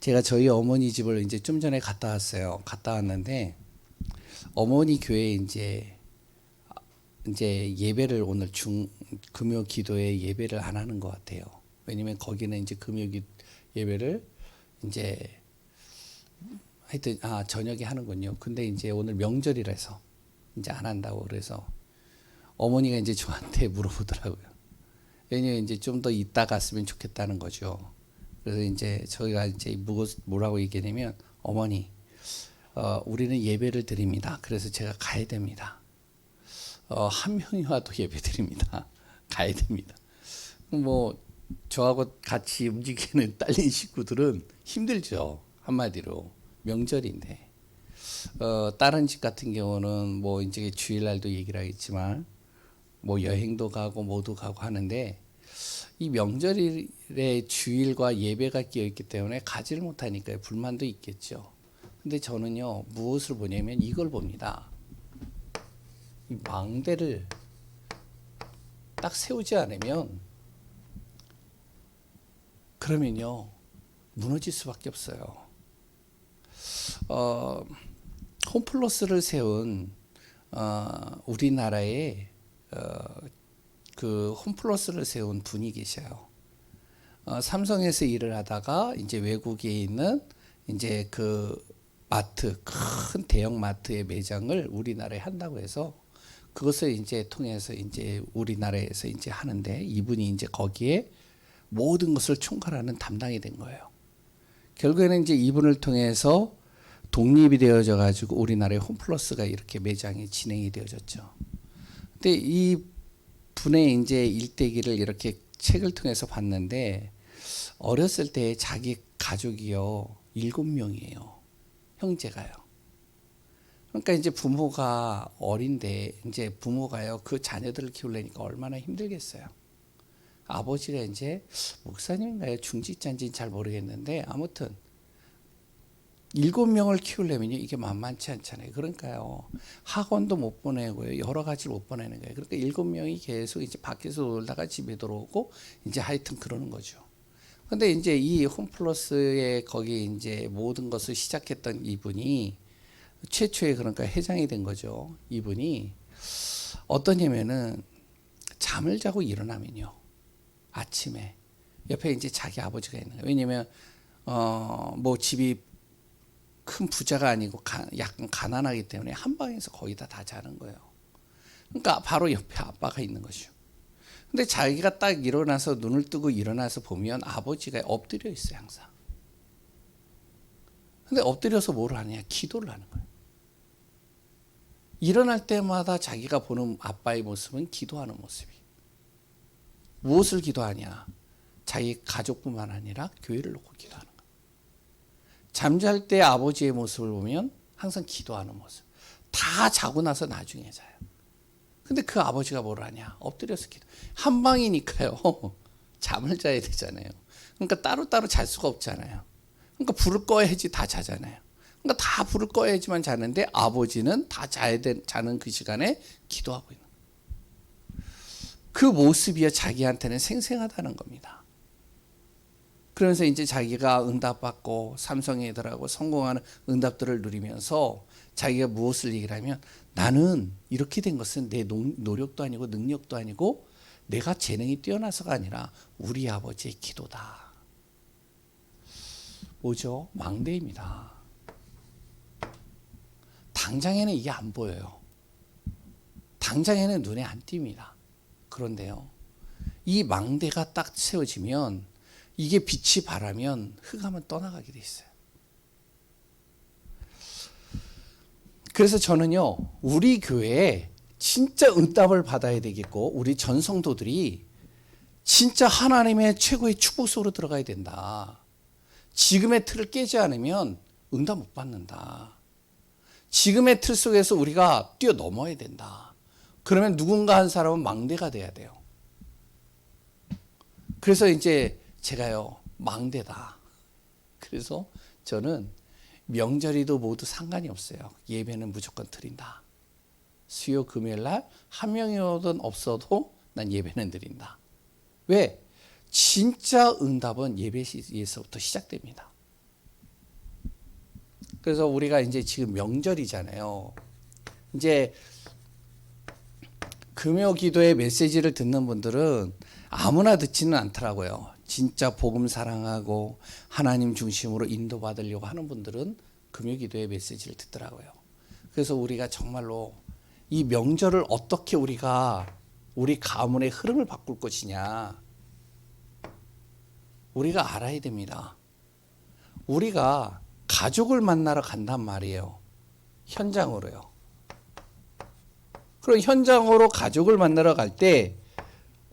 제가 저희 어머니 집을 이제 좀 전에 갔다 왔어요. 갔다 왔는데 어머니 교회에 이제 예배를 오늘 금요 기도에 예배를 안 하는 것 같아요. 왜냐면 거기는 이제 예배를 이제 하여튼 저녁에 하는군요. 근데 이제 오늘 명절이라서 이제 안 한다고 그래서 어머니가 이제 저한테 물어보더라고요. 왜냐면 이제 좀 더 이따 갔으면 좋겠다는 거죠. 그래서 이제 저희가 이제 뭐라고 얘기하냐면 어머니, 우리는 예배를 드립니다. 그래서 제가 가야 됩니다. 한 명이 와도 예배 드립니다. 가야 됩니다. 뭐 저하고 같이 움직이는 딸린 식구들은 힘들죠. 한마디로 명절인데. 다른 집 같은 경우는 뭐 이제 주일날도 얘기를 하겠지만 뭐 여행도 가고 뭐도 가고 하는데 이 명절에 주일과 예배가 끼어 있기 때문에 가지를 못하니까 불만도 있겠죠. 근데 저는요 무엇을 보냐면 이걸 봅니다. 이 망대를 딱 세우지 않으면 그러면요 무너질 수밖에 없어요. 홈플러스를 세운 우리나라에 그 홈플러스를 세운 분이 계셔요. 삼성에서 일을 하다가 이제 외국에 있는 이제 그 큰 대형 마트의 매장을 우리나라에 한다고 해서 그것을 이제 통해서 이제 우리나라에서 이제 하는데 이분이 이제 거기에 모든 것을 총괄하는 담당이 된 거예요. 결국에는 이제 이분을 통해서 독립이 되어져 가지고 우리나라의 홈플러스가 이렇게 매장이 진행이 되어졌죠. 근데 이 분의 이제 일대기를 이렇게 책을 통해서 봤는데 어렸을 때 자기 가족이요 7명이에요. 형제가요. 그러니까 이제 부모가 어린데 이제 부모가요 그 자녀들을 키우려니까 얼마나 힘들겠어요. 아버지가 이제 목사님인가요 중직자인지는 잘 모르겠는데 아무튼 7명을 키우려면요 이게 만만치 않잖아요. 그러니까요 학원도 못 보내고요 여러 가지를 못 보내는 거예요. 그러니까 7명이 계속 이제 밖에서 놀다가 집에 들어오고 이제 하여튼 그러는 거죠. 근데 이제 이 홈플러스의 거기 이제 모든 것을 시작했던 이분이 최초의 그러니까 회장이 된 거죠. 이분이 어떠냐면은 잠을 자고 일어나면요 아침에 옆에 이제 자기 아버지가 있는 거예요. 왜냐면 뭐 집이 큰 부자가 아니고 약간 가난하기 때문에 한 방에서 거의 다 자는 거예요. 그러니까 바로 옆에 아빠가 있는 거죠. 근데 자기가 딱 일어나서 눈을 뜨고 일어나서 보면 아버지가 엎드려 있어요 항상. 근데 엎드려서 뭘 하냐 기도를 하는 거예요. 일어날 때마다 자기가 보는 아빠의 모습은 기도하는 모습이에요. 무엇을 기도하냐 자기 가족뿐만 아니라 교회를 놓고 기도하는 거예요. 잠잘 때 아버지의 모습을 보면 항상 기도하는 모습. 다 자고 나서 나중에 자요. 근데 그 아버지가 뭘 하냐? 엎드려서 기도. 한 방이니까요. 잠을 자야 되잖아요. 그러니까 따로따로 잘 수가 없잖아요. 그러니까 불을 꺼야지 다 자잖아요. 그러니까 다 불을 꺼야지만 자는데 아버지는 다 자는 그 시간에 기도하고 있는 거예요. 그 모습이 자기한테는 생생하다는 겁니다. 그러면서 이제 자기가 응답받고 삼성애들하고 성공하는 응답들을 누리면서 자기가 무엇을 얘기를 하면 나는 이렇게 된 것은 내 노력도 아니고 능력도 아니고 내가 재능이 뛰어나서가 아니라 우리 아버지의 기도다. 뭐죠? 망대입니다. 당장에는 이게 안 보여요. 당장에는 눈에 안 띕니다. 그런데요. 이 망대가 딱 세워지면 이게 빛이 바라면 흑암은 떠나가게 돼 있어요. 그래서 저는요 우리 교회에 진짜 응답을 받아야 되겠고 우리 전성도들이 진짜 하나님의 최고의 축복 속으로 들어가야 된다. 지금의 틀을 깨지 않으면 응답 못 받는다. 지금의 틀 속에서 우리가 뛰어넘어야 된다. 그러면 누군가 한 사람은 망대가 돼야 돼요. 그래서 이제 제가요 망대다. 그래서 저는 명절이도 모두 상관이 없어요. 예배는 무조건 드린다. 수요 금요일 날 한 명이든 없어도 난 예배는 드린다. 왜? 진짜 응답은 예배에서부터 시작됩니다. 그래서 우리가 이제 지금 명절이잖아요. 이제 금요 기도의 메시지를 듣는 분들은 아무나 듣지는 않더라고요. 진짜 복음 사랑하고 하나님 중심으로 인도받으려고 하는 분들은 금요 기도의 메시지를 듣더라고요. 그래서 우리가 정말로 이 명절을 어떻게 우리가 우리 가문의 흐름을 바꿀 것이냐, 우리가 알아야 됩니다. 우리가 가족을 만나러 간단 말이에요. 현장으로요. 그럼 현장으로 가족을 만나러 갈 때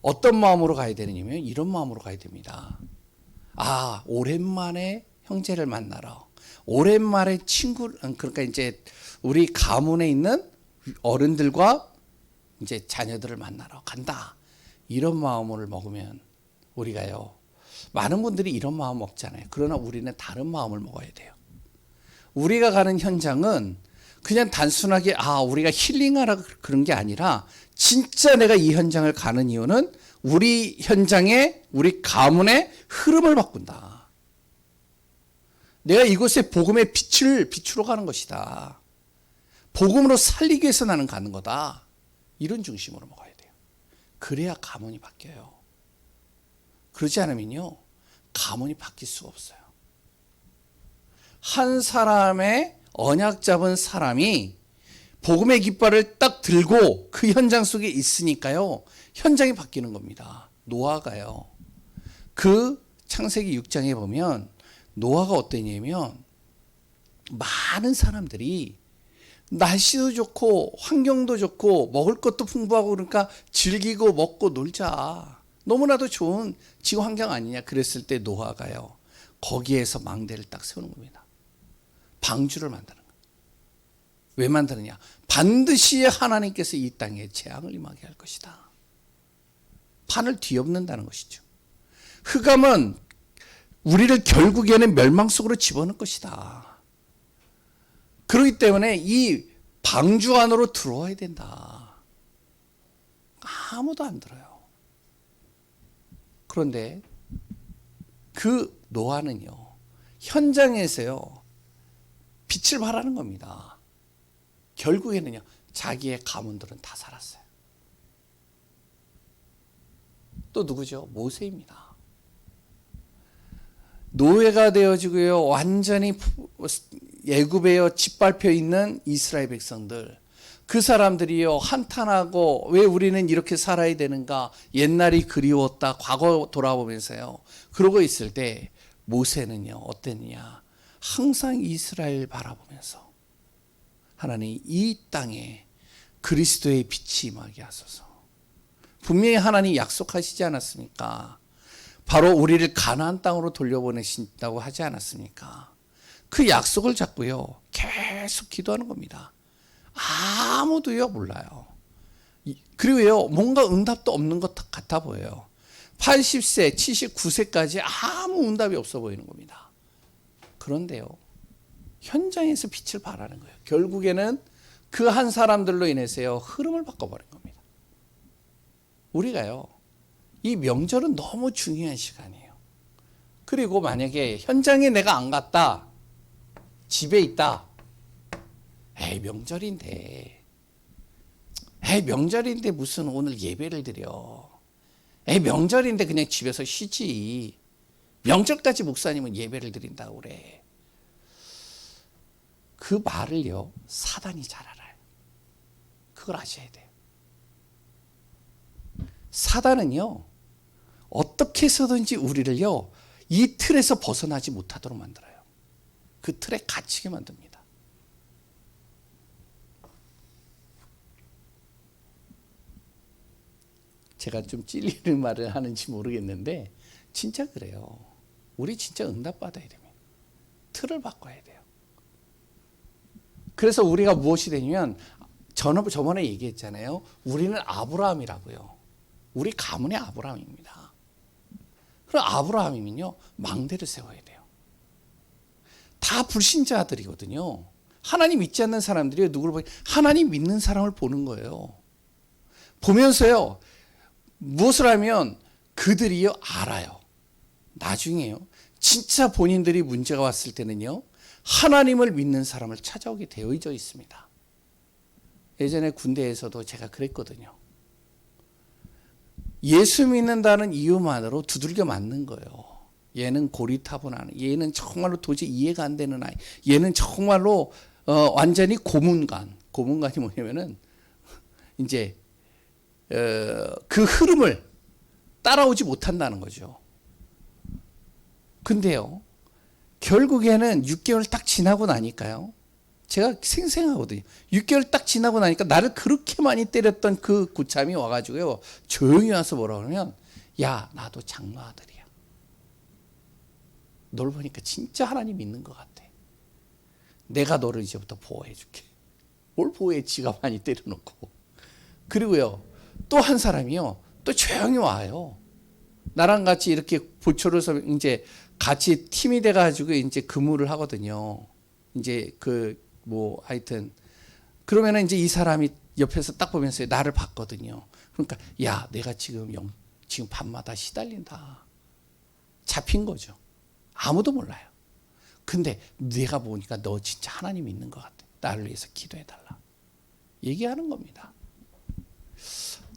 어떤 마음으로 가야 되느냐면 이런 마음으로 가야 됩니다. 아, 오랜만에 형제를 만나러, 오랜만에 친구, 그러니까 이제 우리 가문에 있는 어른들과 이제 자녀들을 만나러 간다. 이런 마음을 먹으면 우리가요, 많은 분들이 이런 마음 먹잖아요. 그러나 우리는 다른 마음을 먹어야 돼요. 우리가 가는 현장은 그냥 단순하게 우리가 힐링하라 그런 게 아니라 진짜 내가 이 현장을 가는 이유는 우리 현장에 우리 가문의 흐름을 바꾼다. 내가 이곳에 복음의 빛을 비추러 가는 것이다. 복음으로 살리기 위해서 나는 가는 거다. 이런 중심으로 먹어야 돼요. 그래야 가문이 바뀌어요. 그러지 않으면요, 가문이 바뀔 수가 없어요. 한 사람의 언약 잡은 사람이 복음의 깃발을 딱 들고 그 현장 속에 있으니까요, 현장이 바뀌는 겁니다. 노아가요, 그 창세기 6장에 보면 노아가 어땠냐면 많은 사람들이 날씨도 좋고 환경도 좋고 먹을 것도 풍부하고 그러니까 즐기고 먹고 놀자, 너무나도 좋은 지구 환경 아니냐 그랬을 때 노아가요, 거기에서 망대를 딱 세우는 겁니다. 방주를 만드는 거예요. 왜 만드느냐? 반드시 하나님께서 이 땅에 재앙을 임하게 할 것이다. 판을 뒤엎는다는 것이죠. 흑암은 우리를 결국에는 멸망 속으로 집어넣을 것이다. 그렇기 때문에 이 방주 안으로 들어와야 된다. 아무도 안 들어요. 그런데 그 노아는요, 현장에서요, 빛을 발하는 겁니다. 결국에는요, 자기의 가문들은 다 살았어요. 또 누구죠? 모세입니다. 노예가 되어지고요, 완전히 애굽에 짓밟혀 있는 이스라엘 백성들, 그 사람들이요, 한탄하고 왜 우리는 이렇게 살아야 되는가, 옛날이 그리웠다, 과거 돌아보면서요, 그러고 있을 때 모세는요, 어땠느냐, 항상 이스라엘 바라보면서 하나님 이 땅에 그리스도의 빛이 임하게 하소서. 분명히 하나님 약속하시지 않았습니까? 바로 우리를 가나안 땅으로 돌려보내신다고 하지 않았습니까? 그 약속을 잡고요, 계속 기도하는 겁니다. 아무도요 몰라요. 그리고요, 뭔가 응답도 없는 것 같아 보여요. 80세, 79세까지 아무 응답이 없어 보이는 겁니다. 그런데요, 현장에서 빛을 발하는 거예요. 결국에는 그 한 사람들로 인해서요, 흐름을 바꿔버린 겁니다. 우리가요, 이 명절은 너무 중요한 시간이에요. 그리고 만약에 현장에 내가 안 갔다, 집에 있다, 명절인데 무슨 오늘 예배를 드려, 명절인데 그냥 집에서 쉬지, 명절까지 목사님은 예배를 드린다고 그래. 그 말을요, 사단이 잘 알아요. 그걸 아셔야 돼요. 사단은요, 어떻게 해서든지 우리를요, 이 틀에서 벗어나지 못하도록 만들어요. 그 틀에 갇히게 만듭니다. 제가 좀 찔리는 말을 하는지 모르겠는데 진짜 그래요. 우리 진짜 응답받아야 됩니다. 틀을 바꿔야 돼요. 그래서 우리가 무엇이 되냐면, 저번에 얘기했잖아요. 우리는 아브라함이라고요. 우리 가문의 아브라함입니다. 그럼 아브라함이면요, 망대를 세워야 돼요. 다 불신자들이거든요. 하나님 믿지 않는 사람들이 누구를 보니 하나님 믿는 사람을 보는 거예요. 보면서요, 무엇을 하면 그들이요 알아요. 나중에요, 진짜 본인들이 문제가 왔을 때는요, 하나님을 믿는 사람을 찾아오게 되어져 있습니다. 예전에 군대에서도 제가 그랬거든요. 예수 믿는다는 이유만으로 두들겨 맞는 거예요. 얘는 고리타분한, 얘는 정말로 도저히 이해가 안 되는 아이, 얘는 정말로 완전히 고문관이 뭐냐면은 이제 그 흐름을 따라오지 못한다는 거죠. 근데요, 결국에는 6개월 딱 지나고 나니까요, 제가 생생하거든요. 6개월 딱 지나고 나니까 나를 그렇게 많이 때렸던 그 고참이 와가지고요, 조용히 와서 뭐라 그러면, 야, 나도 장로 아들이야. 널 보니까 진짜 하나님 믿는 것 같아. 내가 너를 이제부터 보호해 줄게. 뭘 보호해, 지가 많이 때려놓고. 그리고요, 또 한 사람이요, 또 조용히 와요. 나랑 같이 이렇게 보초로서 이제 같이 팀이 돼가지고 이제 근무를 하거든요. 이제 하여튼 그러면은 이제 이 사람이 옆에서 딱 보면서 나를 봤거든요. 그러니까 야, 내가 지금 밤마다 시달린다. 잡힌 거죠. 아무도 몰라요. 근데 내가 보니까 너 진짜 하나님 있는 것 같아. 나를 위해서 기도해달라. 얘기하는 겁니다.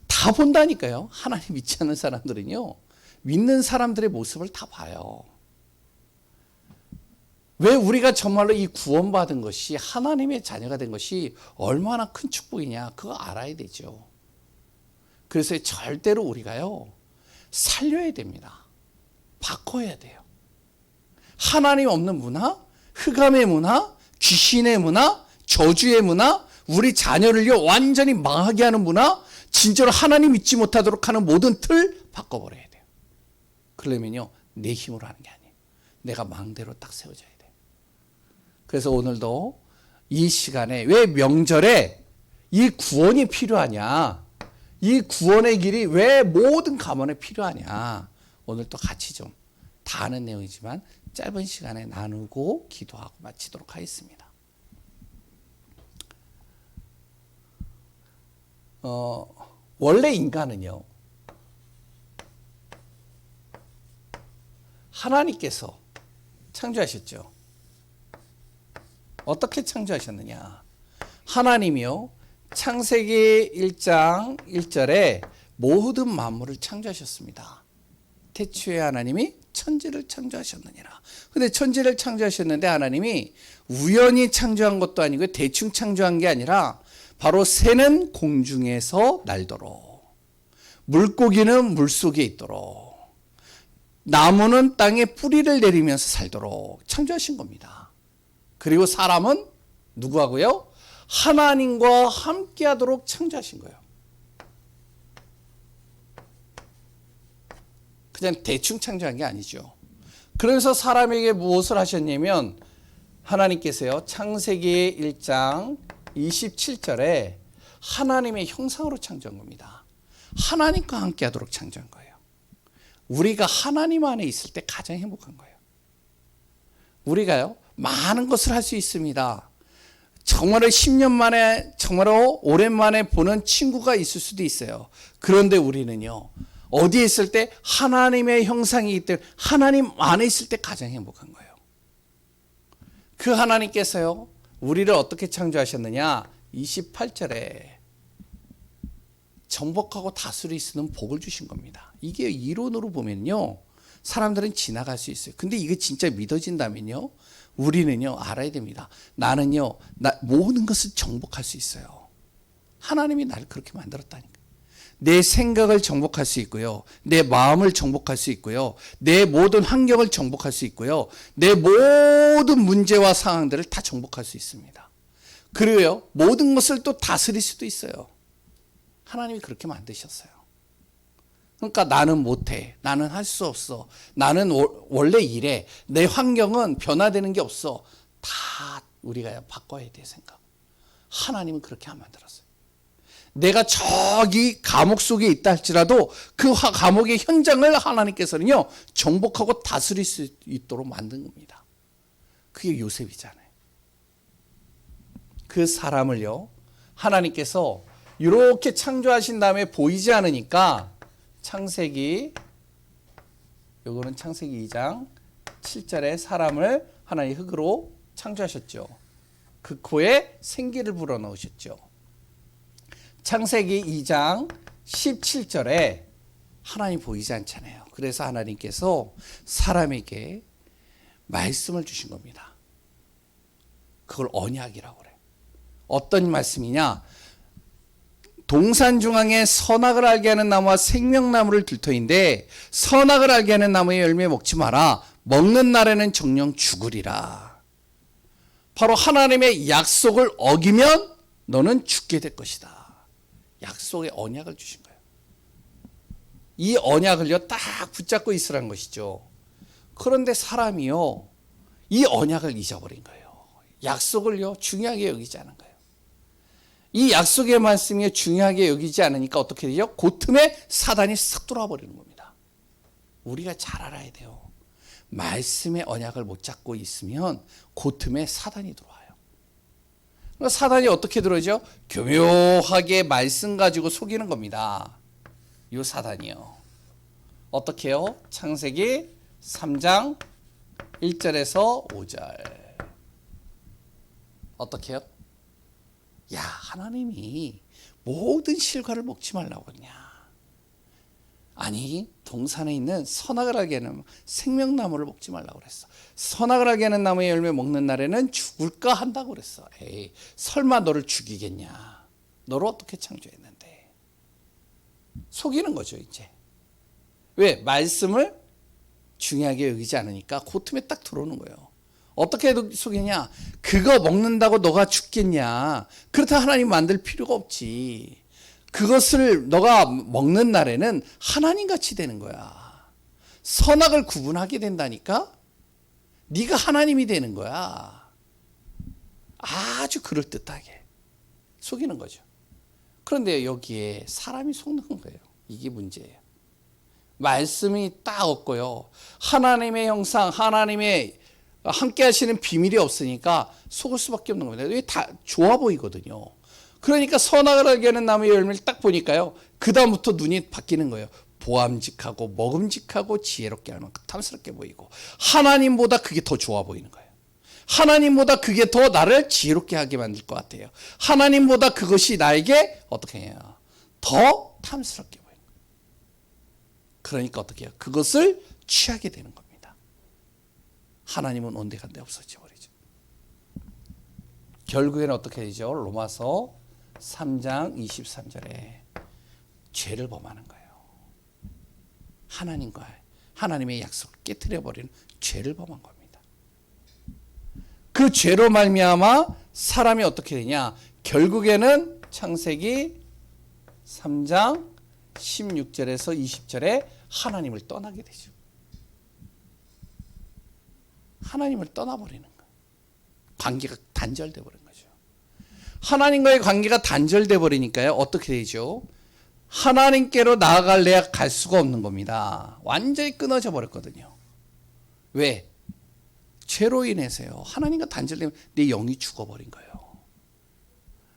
다 본다니까요. 하나님 믿지 않는 사람들은요, 믿는 사람들의 모습을 다 봐요. 왜 우리가 정말로 이 구원받은 것이, 하나님의 자녀가 된 것이 얼마나 큰 축복이냐, 그거 알아야 되죠. 그래서 절대로 우리가요, 살려야 됩니다. 바꿔야 돼요. 하나님 없는 문화, 흑암의 문화, 귀신의 문화, 저주의 문화, 우리 자녀를요 완전히 망하게 하는 문화, 진짜로 하나님 믿지 못하도록 하는 모든 틀 바꿔버려야 돼요. 그러면요, 내 힘으로 하는 게 아니에요. 내가 망대로 딱 세워져야 돼요. 그래서 오늘도 이 시간에 왜 명절에 이 구원이 필요하냐, 이 구원의 길이 왜 모든 가문에 필요하냐, 오늘 또 같이 좀 다 아는 내용이지만 짧은 시간에 나누고 기도하고 마치도록 하겠습니다. 원래 인간은요, 하나님께서 창조하셨죠. 어떻게 창조하셨느냐? 하나님이요, 창세기 1장 1절에 모든 만물을 창조하셨습니다. 태초에 하나님이 천지를 창조하셨느니라. 근데 천지를 창조하셨는데 하나님이 우연히 창조한 것도 아니고 대충 창조한 게 아니라 바로 새는 공중에서 날도록, 물고기는 물속에 있도록, 나무는 땅에 뿌리를 내리면서 살도록 창조하신 겁니다. 그리고 사람은 누구하고요? 하나님과 함께 하도록 창조하신 거예요. 그냥 대충 창조한 게 아니죠. 그래서 사람에게 무엇을 하셨냐면, 하나님께서요, 창세기 1장 27절에 하나님의 형상으로 창조한 겁니다. 하나님과 함께 하도록 창조한 거예요. 우리가 하나님 안에 있을 때 가장 행복한 거예요. 우리가요, 많은 것을 할 수 있습니다. 정말로 10년 만에, 정말로 오랜만에 보는 친구가 있을 수도 있어요. 그런데 우리는요, 어디에 있을 때? 하나님의 형상이기 때문에 하나님 안에 있을 때 가장 행복한 거예요. 그 하나님께서요, 우리를 어떻게 창조하셨느냐? 28절에 정복하고 다스릴 수 있는 복을 주신 겁니다. 이게 이론으로 보면요, 사람들은 지나갈 수 있어요. 근데 이게 진짜 믿어진다면요, 우리는요, 알아야 됩니다. 나는요, 모든 것을 정복할 수 있어요. 하나님이 나를 그렇게 만들었다니까. 내 생각을 정복할 수 있고요, 내 마음을 정복할 수 있고요, 내 모든 환경을 정복할 수 있고요, 내 모든 문제와 상황들을 다 정복할 수 있습니다. 그리고요, 모든 것을 또 다스릴 수도 있어요. 하나님이 그렇게 만드셨어요. 그러니까 나는 못해, 나는 할 수 없어, 나는 원래 이래, 내 환경은 변화되는 게 없어, 다 우리가 바꿔야 돼 생각. 하나님은 그렇게 안 만들었어요. 내가 저기 감옥 속에 있다 할지라도 그 감옥의 현장을 하나님께서는요, 정복하고 다스릴 수 있도록 만든 겁니다. 그게 요셉이잖아요. 그 사람을요, 하나님께서 이렇게 창조하신 다음에 보이지 않으니까 요거는 창세기 2장 7절에 사람을 하나님 흙으로 창조하셨죠. 그 코에 생기를 불어넣으셨죠. 창세기 2장 17절에 하나님 보이지 않잖아요. 그래서 하나님께서 사람에게 말씀을 주신 겁니다. 그걸 언약이라고 그래요. 어떤 말씀이냐? 동산 중앙에 선악을 알게 하는 나무와 생명나무를 둘 터인데 선악을 알게 하는 나무의 열매 먹지 마라. 먹는 날에는 정령 죽으리라. 바로 하나님의 약속을 어기면 너는 죽게 될 것이다. 약속의 언약을 주신 거예요. 이 언약을요 딱 붙잡고 있으라는 것이죠. 그런데 사람이요 이 언약을 잊어버린 거예요. 약속을요 중요하게 여기지 않은 거예요. 이 약속의 말씀이 중요하게 여기지 않으니까 어떻게 되죠? 그 틈에 사단이 싹 들어와 버리는 겁니다. 우리가 잘 알아야 돼요. 말씀의 언약을 못 잡고 있으면 그 틈에 사단이 들어와요. 사단이 어떻게 들어오죠? 교묘하게 말씀 가지고 속이는 겁니다. 이 사단이요. 어떻게 해요? 창세기 3장 1절에서 5절. 어떻게 해요? 야, 하나님이 모든 실과를 먹지 말라고 그러냐. 아니, 동산에 있는 선악을 알게 하는 생명나무를 먹지 말라고 그랬어. 선악을 알게 하는 나무의 열매 먹는 날에는 죽을까 한다고 그랬어. 에이, 설마 너를 죽이겠냐. 너를 어떻게 창조했는데. 속이는 거죠, 이제. 왜? 말씀을 중요하게 여기지 않으니까 그 틈에 딱 들어오는 거예요. 어떻게 속이냐? 그거 먹는다고 너가 죽겠냐? 그렇다 하나님 만들 필요가 없지. 그것을 너가 먹는 날에는 하나님같이 되는 거야. 선악을 구분하게 된다니까? 네가 하나님이 되는 거야. 아주 그럴듯하게 속이는 거죠. 그런데 여기에 사람이 속는 거예요. 이게 문제예요. 말씀이 딱 없고요. 하나님의 형상, 하나님의 함께 하시는 비밀이 없으니까 속을 수밖에 없는 겁니다. 이게 다 좋아 보이거든요. 그러니까 선악을 알게 하는 나무의 열매를 딱 보니까요. 그 다음부터 눈이 바뀌는 거예요. 보암직하고 먹음직하고 지혜롭게 할 만큼 탐스럽게 보이고 하나님보다 그게 더 좋아 보이는 거예요. 하나님보다 그게 더 나를 지혜롭게 하게 만들 것 같아요. 하나님보다 그것이 나에게 어떻게 해요? 더 탐스럽게 보이는 거예요. 그러니까 어떻게 해요? 그것을 취하게 되는 겁니다. 하나님은 온데간데 없어져 버리죠. 결국에는 어떻게 되죠? 로마서 3장 23절에 죄를 범하는 거예요. 하나님과 하나님의 약속을 깨트려 버리는 죄를 범한 겁니다. 그 죄로 말미암아 사람이 어떻게 되냐? 결국에는 창세기 3장 16절에서 20절에 하나님을 떠나게 되죠. 하나님을 떠나버리는 거예요. 관계가 단절돼 버린 거죠. 하나님과의 관계가 단절돼 버리니까요. 어떻게 되죠? 하나님께로 나아갈래야 갈 수가 없는 겁니다. 완전히 끊어져 버렸거든요. 왜? 죄로 인해서요. 하나님과 단절되면 내 영이 죽어버린 거예요.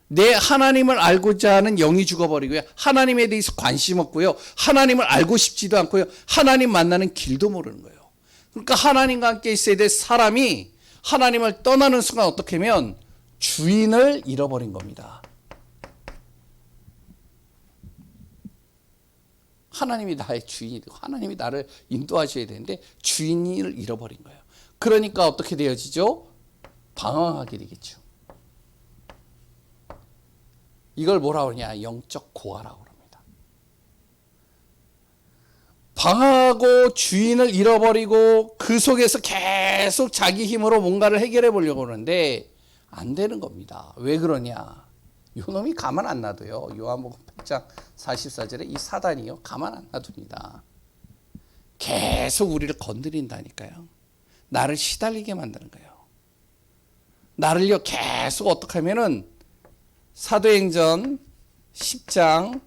내 하나님을 알고자 하는 영이 죽어버리고요. 하나님에 대해서 관심 없고요. 하나님을 알고 싶지도 않고요. 하나님 만나는 길도 모르는 거예요. 그러니까 하나님과 함께 있어야 될 사람이 하나님을 떠나는 순간 어떻게 하면 주인을 잃어버린 겁니다. 하나님이 나의 주인이 되고 하나님이 나를 인도하셔야 되는데 주인을 잃어버린 거예요. 그러니까 어떻게 되어지죠? 방황하게 되겠죠. 이걸 뭐라고 그러냐? 영적 고아라고 합니다. 방황하고 주인을 잃어버리고 그 속에서 계속 자기 힘으로 뭔가를 해결해 보려고 그러는데 안 되는 겁니다. 왜 그러냐? 요놈이 가만 안 놔둬요. 요한복음 8장 44절에 이 사단이요 가만 안 놔둡니다. 계속 우리를 건드린다니까요. 나를 시달리게 만드는 거예요. 나를요 계속 어떻게 하면은 사도행전 10장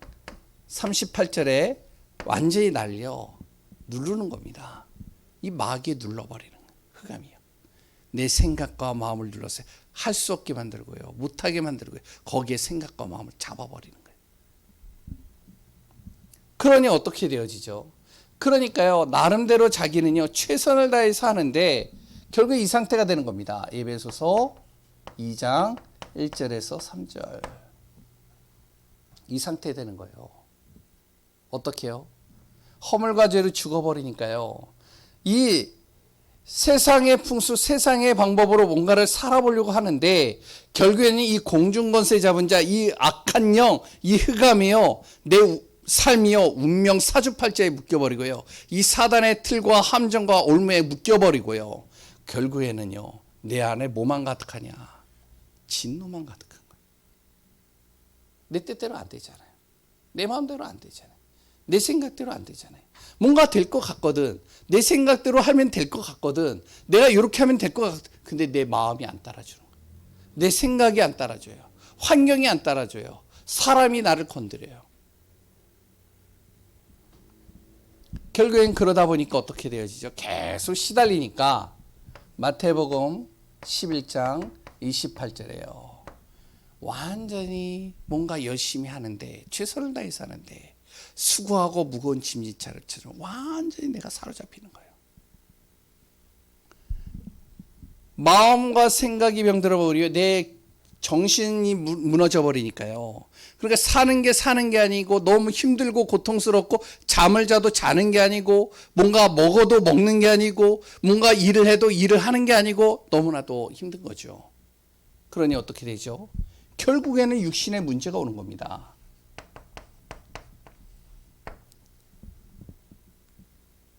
38절에 완전히 날려 누르는 겁니다. 이 마귀에 눌러버리는 흑암이요. 내 생각과 마음을 눌러서 할 수 없게 만들고요. 못하게 만들고요. 거기에 생각과 마음을 잡아버리는 거예요. 그러니 어떻게 되어지죠? 그러니까요. 나름대로 자기는요. 최선을 다해서 하는데 결국 이 상태가 되는 겁니다. 에베소서 2장 1절에서 3절. 이 상태 되는 거예요. 어떻게 해요? 허물과 죄로 죽어버리니까요. 이 세상의 풍수, 세상의 방법으로 뭔가를 살아보려고 하는데 결국에는 이 공중권세 잡은 자, 이 악한 영, 이 흑암이요, 내 삶이요, 운명 사주팔자에 묶여버리고요. 이 사단의 틀과 함정과 올무에 묶여버리고요. 결국에는요, 내 안에 뭐만 가득하냐? 진노만 가득한 거예요. 내 뜻대로 안 되잖아요. 내 마음대로 안 되잖아요. 내 생각대로 안 되잖아요. 뭔가 될 것 같거든. 내 생각대로 하면 될 것 같거든. 내가 이렇게 하면 될 것 같거든. 근데 내 마음이 안 따라주는 거예요. 내 생각이 안 따라줘요. 환경이 안 따라줘요. 사람이 나를 건드려요. 결국엔 그러다 보니까 어떻게 되어지죠? 계속 시달리니까 마태복음 11장 28절에요. 완전히 뭔가 열심히 하는데, 최선을 다해서 하는데 수고하고 무거운 짐짓차를처럼 완전히 내가 사로잡히는 거예요. 마음과 생각이 병들어 버리고 내 정신이 무너져 버리니까요. 그러니까 사는 게 아니고 너무 힘들고 고통스럽고 잠을 자도 자는 게 아니고 뭔가 먹어도 먹는 게 아니고 뭔가 일을 해도 일을 하는 게 아니고 너무나도 힘든 거죠. 그러니 어떻게 되죠? 결국에는 육신의 문제가 오는 겁니다.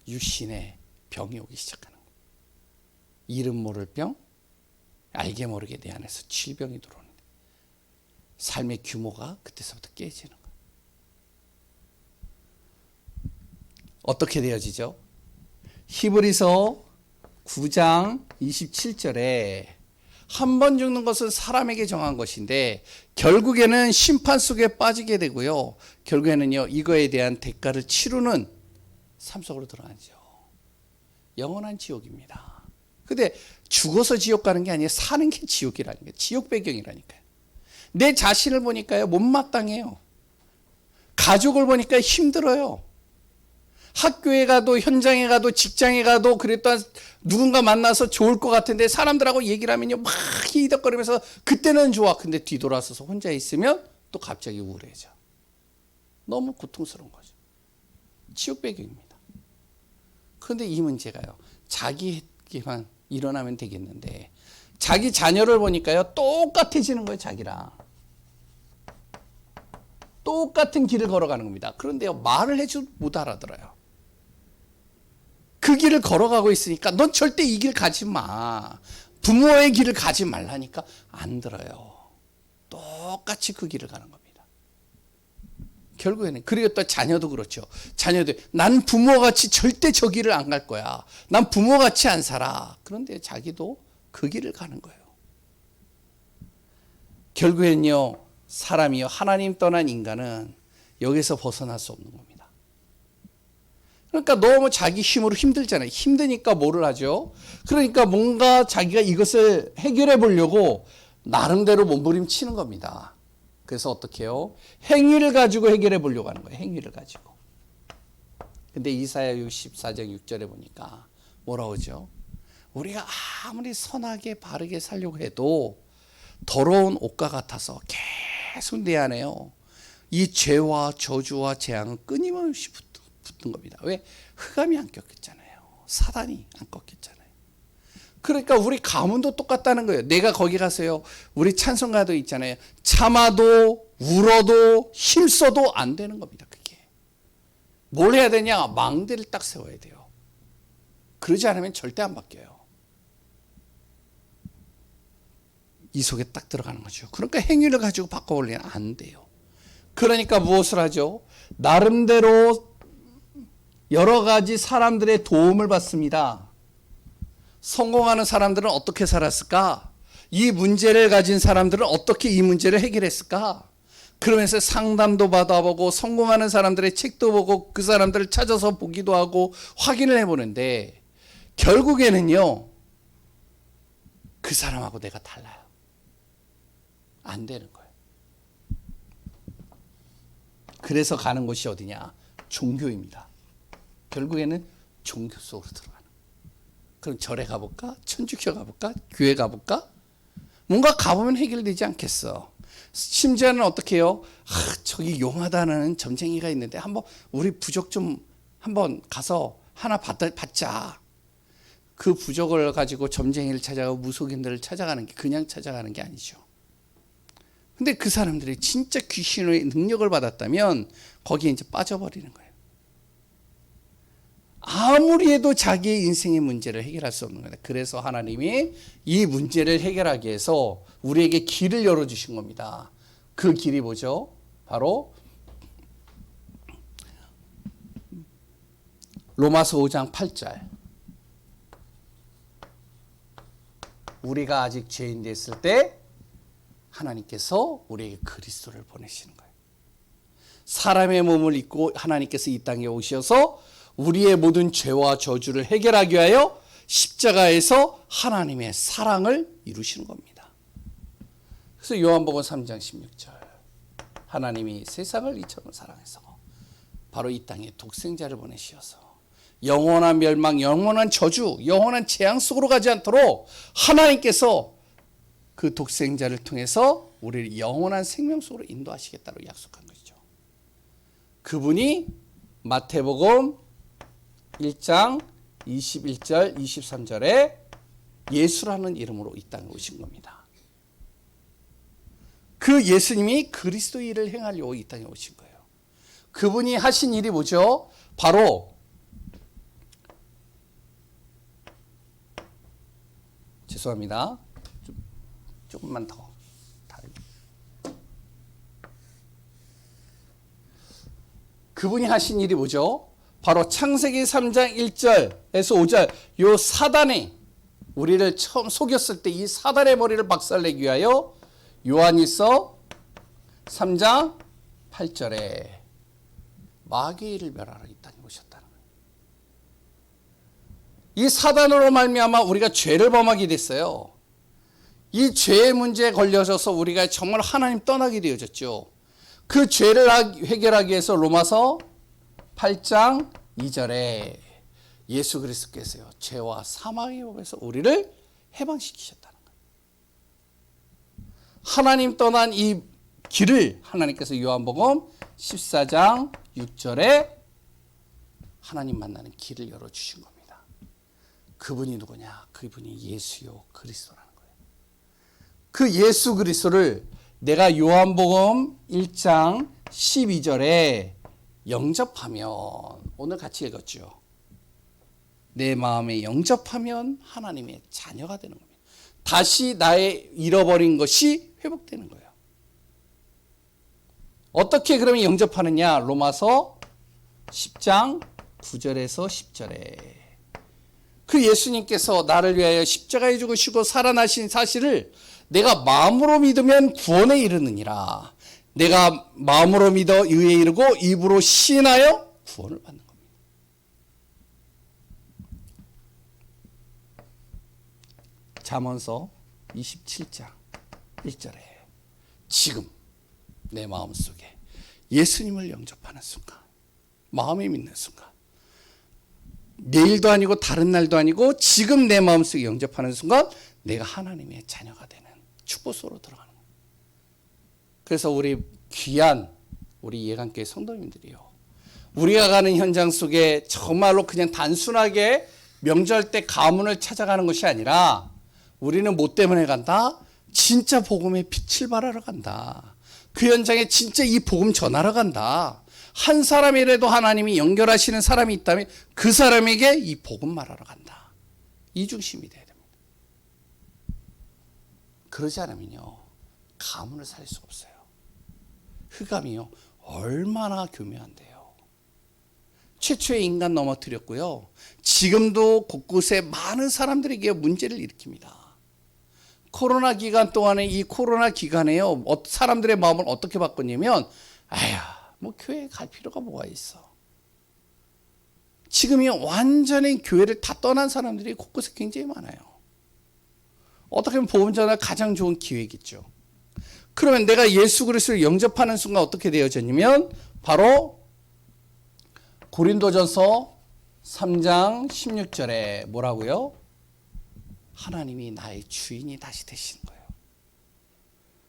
육신의 병이 오기 시작하는 거예요. 이름 모를 병, 알게 모르게 내 안에서 질병이 들어오는데 삶의 규모가 그때서부터 깨지는 거예요. 어떻게 되어지죠? 히브리서 9장 27절에 한 번 죽는 것은 사람에게 정한 것인데 결국에는 심판 속에 빠지게 되고요. 결국에는요, 이거에 대한 대가를 치르는 삶 속으로 들어가죠. 영원한 지옥입니다. 근데 죽어서 지옥 가는 게 아니에요. 사는 게 지옥이라는 거예요. 지옥 배경이라니까요. 내 자신을 보니까요, 못마땅해요. 가족을 보니까 힘들어요. 학교에 가도, 현장에 가도, 직장에 가도, 그랬다 누군가 만나서 좋을 것 같은데 사람들하고 얘기를 하면요, 막 히덕거리면서 그때는 좋아. 근데 뒤돌아서서 혼자 있으면 또 갑자기 우울해져. 너무 고통스러운 거죠. 지옥 배경입니다. 그런데 이 문제가요, 자기에게만 일어나면 되겠는데 자기 자녀를 보니까요, 똑같아지는 거예요. 자기랑 똑같은 길을 걸어가는 겁니다. 그런데요, 말을 해줘도 못 알아들어요. 그 길을 걸어가고 있으니까 넌 절대 이 길 가지 마, 부모의 길을 가지 말라니까 안 들어요. 똑같이 그 길을 가는 겁니다. 결국에는. 그리고 또 자녀도 그렇죠. 자녀도 난 부모같이 절대 저 길을 안 갈 거야, 난 부모같이 안 살아. 그런데 자기도 그 길을 가는 거예요. 결국에는요, 사람이요, 하나님 떠난 인간은 여기서 벗어날 수 없는 겁니다. 그러니까 너무 자기 힘으로 힘들잖아요. 힘드니까 뭐를 하죠? 그러니까 뭔가 자기가 이것을 해결해 보려고 나름대로 몸부림치는 겁니다. 그래서 어떻게 해요? 행위를 가지고 해결해 보려고 하는 거예요. 행위를 가지고. 근데 이사야 64장 6절에 보니까 뭐라고 하죠? 우리가 아무리 선하게 바르게 살려고 해도 더러운 옷과 같아서 계속 내 안에요, 이 죄와 저주와 재앙은 끊임없이 붙은 겁니다. 왜? 흑암이 안 꺾였잖아요. 사단이 안 꺾였잖아요. 그러니까 우리 가문도 똑같다는 거예요. 내가 거기 가서요, 우리 찬송가도 있잖아요, 참아도 울어도 힘써도 안 되는 겁니다. 그게 뭘 해야 되냐? 망대를 딱 세워야 돼요. 그러지 않으면 절대 안 바뀌어요. 이 속에 딱 들어가는 거죠. 그러니까 행위를 가지고 바꿔올리면 안 돼요. 그러니까 무엇을 하죠? 나름대로 여러 가지 사람들의 도움을 받습니다. 성공하는 사람들은 어떻게 살았을까? 이 문제를 가진 사람들은 어떻게 이 문제를 해결했을까? 그러면서 상담도 받아보고 성공하는 사람들의 책도 보고 그 사람들을 찾아서 보기도 하고 확인을 해보는데 결국에는요, 그 사람하고 내가 달라요. 안 되는 거예요. 그래서 가는 곳이 어디냐? 종교입니다. 결국에는 종교 속으로 들어가는 거예요. 그럼 절에 가볼까? 천주교 가볼까? 교회 가볼까? 뭔가 가보면 해결되지 않겠어. 심지어는 어떻게 해요? 저기 용하다는 점쟁이가 있는데 한번 우리 부적 좀 한번 가서 하나 받자. 그 부적을 가지고 점쟁이를 찾아가고 무속인들을 찾아가는 게 그냥 찾아가는 게 아니죠. 근데 그 사람들이 진짜 귀신의 능력을 받았다면 거기에 이제 빠져버리는 거예요. 아무리 해도 자기의 인생의 문제를 해결할 수 없는 거다. 그래서 하나님이 이 문제를 해결하기 위해서 우리에게 길을 열어주신 겁니다. 그 길이 뭐죠? 바로 로마서 5장 8절. 우리가 아직 죄인 됐을 때 하나님께서 우리에게 그리스도를 보내시는 거예요. 사람의 몸을 입고 하나님께서 이 땅에 오셔서 우리의 모든 죄와 저주를 해결하기 위하여 십자가에서 하나님의 사랑을 이루시는 겁니다. 그래서 요한복음 3장 16절 하나님이 세상을 이처럼 사랑해서 바로 이 땅에 독생자를 보내시어서 영원한 멸망, 영원한 저주, 영원한 재앙 속으로 가지 않도록 하나님께서 그 독생자를 통해서 우리를 영원한 생명 속으로 인도하시겠다고 약속한 것이죠. 그분이 마태복음 1장 21절 23절에 예수라는 이름으로 이 땅에 오신 겁니다. 그 예수님이 그리스도의 일을 행하려고 이 땅에 오신 거예요. 그분이 하신 일이 뭐죠? 바로 죄송합니다. 조금만 더. 그분이 하신 일이 뭐죠? 바로 창세기 3장 1절에서 5절 요 사단이 우리를 처음 속였을 때 이 사단의 머리를 박살내기 위하여 요한일서 3장 8절에 마귀의 일을 멸하러 이 땅에 오셨다는 거예요. 이 사단으로 말미암아 우리가 죄를 범하게 됐어요. 이 죄의 문제에 걸려져서 우리가 정말 하나님 떠나게 되어졌죠. 그 죄를 해결하기 위해서 로마서 8장 2절에 예수 그리스도께서요 죄와 사망의 법에서 우리를 해방시키셨다는 거예요. 하나님 떠난 이 길을 하나님께서 요한복음 14장 6절에 하나님 만나는 길을 열어주신 겁니다. 그분이 누구냐? 그분이 예수요 그리스도라는 거예요. 그 예수 그리스도를 내가 요한복음 1장 12절에 영접하면 오늘 같이 읽었죠. 내 마음에 영접하면 하나님의 자녀가 되는 겁니다. 다시 나의 잃어버린 것이 회복되는 거예요. 어떻게 그러면 영접하느냐? 로마서 10장 9절에서 10절에 그 예수님께서 나를 위하여 십자가에 죽으시고 살아나신 사실을 내가 마음으로 믿으면 구원에 이르느니라. 내가 마음으로 믿어 의에 이르고 입으로 시인하여 구원을 받는 겁니다. 잠언서 27장 1절에 지금 내 마음속에 예수님을 영접하는 순간, 마음에 믿는 순간, 내일도 아니고 다른 날도 아니고 지금 내 마음속에 영접하는 순간 내가 하나님의 자녀가 되는 축복 속으로 들어가는 거예요. 그래서 우리 귀한 우리 예강교회 성도님들이요, 우리가 가는 현장 속에 정말로 그냥 단순하게 명절 때 가문을 찾아가는 것이 아니라 우리는 뭐 때문에 간다? 진짜 복음의 빛을 발하러 간다. 그 현장에 진짜 이 복음 전하러 간다. 한 사람이라도 하나님이 연결하시는 사람이 있다면 그 사람에게 이 복음 말하러 간다. 이 중심이 돼야 됩니다. 그러지 않으면요 가문을 살릴 수가 없어요. 흑암이요 얼마나 교묘한데요. 최초의 인간 넘어뜨렸고요, 지금도 곳곳에 많은 사람들에게 문제를 일으킵니다. 코로나 기간 동안에 이 코로나 기간에요 사람들의 마음을 어떻게 바꿨냐면 뭐 교회에 갈 필요가 뭐가 있어. 지금이 완전히 교회를 다 떠난 사람들이 곳곳에 굉장히 많아요. 어떻게 보면 복음 전할 가장 좋은 기회겠죠. 그러면 내가 예수 그리스도를 영접하는 순간 어떻게 되어졌냐면 바로 고린도전서 3장 16절에 뭐라고요? 하나님이 나의 주인이 다시 되시는 거예요.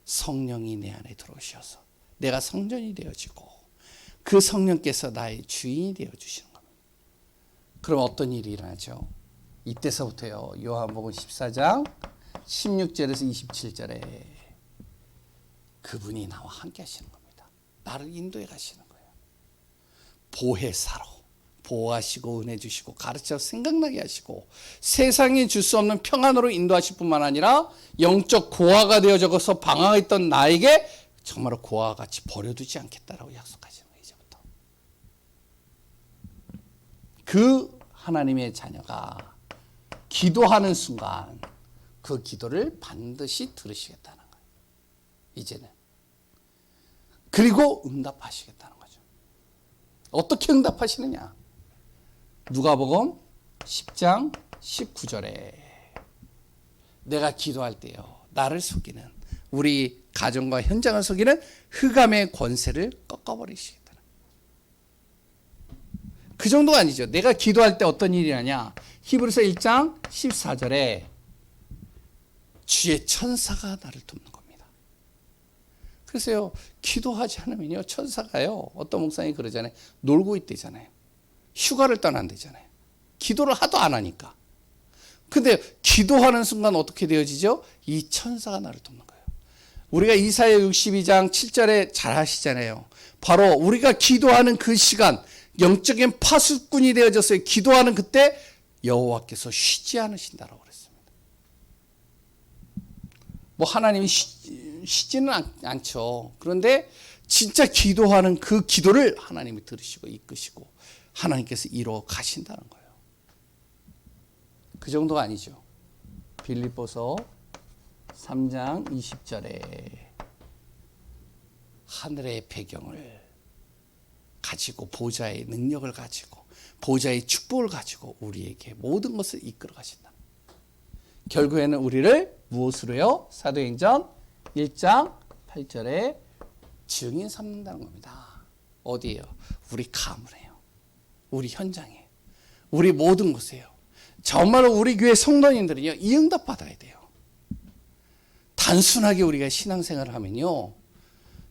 성령이 내 안에 들어오셔서 내가 성전이 되어지고 그 성령께서 나의 주인이 되어주시는 겁니다. 그럼 어떤 일이 일어나죠? 이때서부터요. 요한복음 14장 16절에서 27절에 그분이 나와 함께 하시는 겁니다. 나를 인도해 가시는 거예요. 보혜사로 보호하시고 은혜 주시고 가르쳐 생각나게 하시고 세상이 줄 수 없는 평안으로 인도하실 뿐만 아니라 영적 고아가 되어져서 방황했던 나에게 정말로 고아와 같이 버려두지 않겠다라고 약속하시는 거예요. 이제부터 그 하나님의 자녀가 기도하는 순간 그 기도를 반드시 들으시겠다는 거예요. 이제는. 그리고 응답하시겠다는 거죠. 어떻게 응답하시느냐? 누가복음 10장 19절에 내가 기도할 때요 나를 속이는 우리 가정과 현장을 속이는 흑암의 권세를 꺾어버리시겠다는 그 정도가 아니죠. 내가 기도할 때 어떤 일이 나냐? 히브리서 1장 14절에 주의 천사가 나를 돕는 겁니다. 그래서요 기도하지 않으면요 천사가요 어떤 목사님이 그러잖아요. 놀고 있대잖아요. 휴가를 떠난대잖아요. 기도를 하도 안 하니까. 근데 기도하는 순간 어떻게 되어지죠? 이 천사가 나를 돕는 거예요. 우리가 이사야 62장 7절에 잘 아시잖아요. 바로 우리가 기도하는 그 시간 영적인 파수꾼이 되어졌어요. 기도하는 그때 여호와께서 쉬지 않으신다라고 그랬습니다. 뭐 하나님이 쉬지는 않죠. 그런데 진짜 기도하는 그 기도를 하나님이 들으시고 이끄시고 하나님께서 이루어 가신다는 거예요. 그 정도가 아니죠. 빌립보서 3장 20절에 하늘의 배경을 가지고 보좌의 능력을 가지고 보좌의 축복을 가지고 우리에게 모든 것을 이끌어 가신다. 결국에는 우리를 무엇으로요? 사도행전 1장 8절에 증인 삼는다는 겁니다. 어디에요? 우리 가문에요. 우리 현장에, 우리 모든 곳에요. 정말로 우리 교회 성도님들은요, 이 응답 받아야 돼요. 단순하게 우리가 신앙생활을 하면요,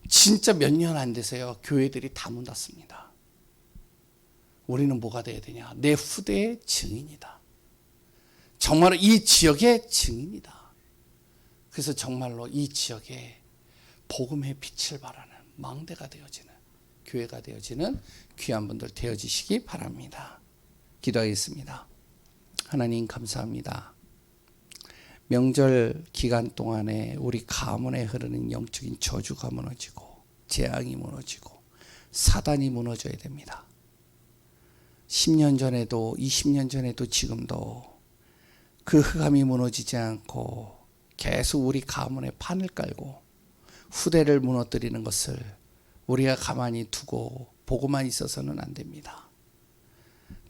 진짜 몇 년 안 돼서요, 교회들이 다 문 닫습니다. 우리는 뭐가 돼야 되냐? 내 후대의 증인이다. 정말로 이 지역의 증인이다. 그래서 정말로 이 지역에 복음의 빛을 발하는 망대가 되어지는 교회가 되어지는 귀한 분들 되어지시기 바랍니다. 기도하겠습니다. 하나님 감사합니다. 명절 기간 동안에 우리 가문에 흐르는 영적인 저주가 무너지고 재앙이 무너지고 사단이 무너져야 됩니다. 10년 전에도 20년 전에도 지금도 그 흑암이 무너지지 않고 계속 우리 가문에 판을 깔고 후대를 무너뜨리는 것을 우리가 가만히 두고 보고만 있어서는 안 됩니다.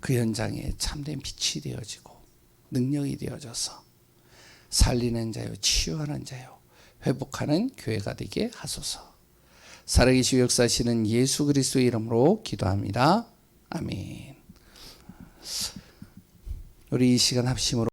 그 현장에 참된 빛이 되어지고 능력이 되어져서 살리는 자요 치유하는 자요 회복하는 교회가 되게 하소서. 살아계시고 역사하시는 예수 그리스도의 이름으로 기도합니다. 아멘. 우리 이 시간 합심으로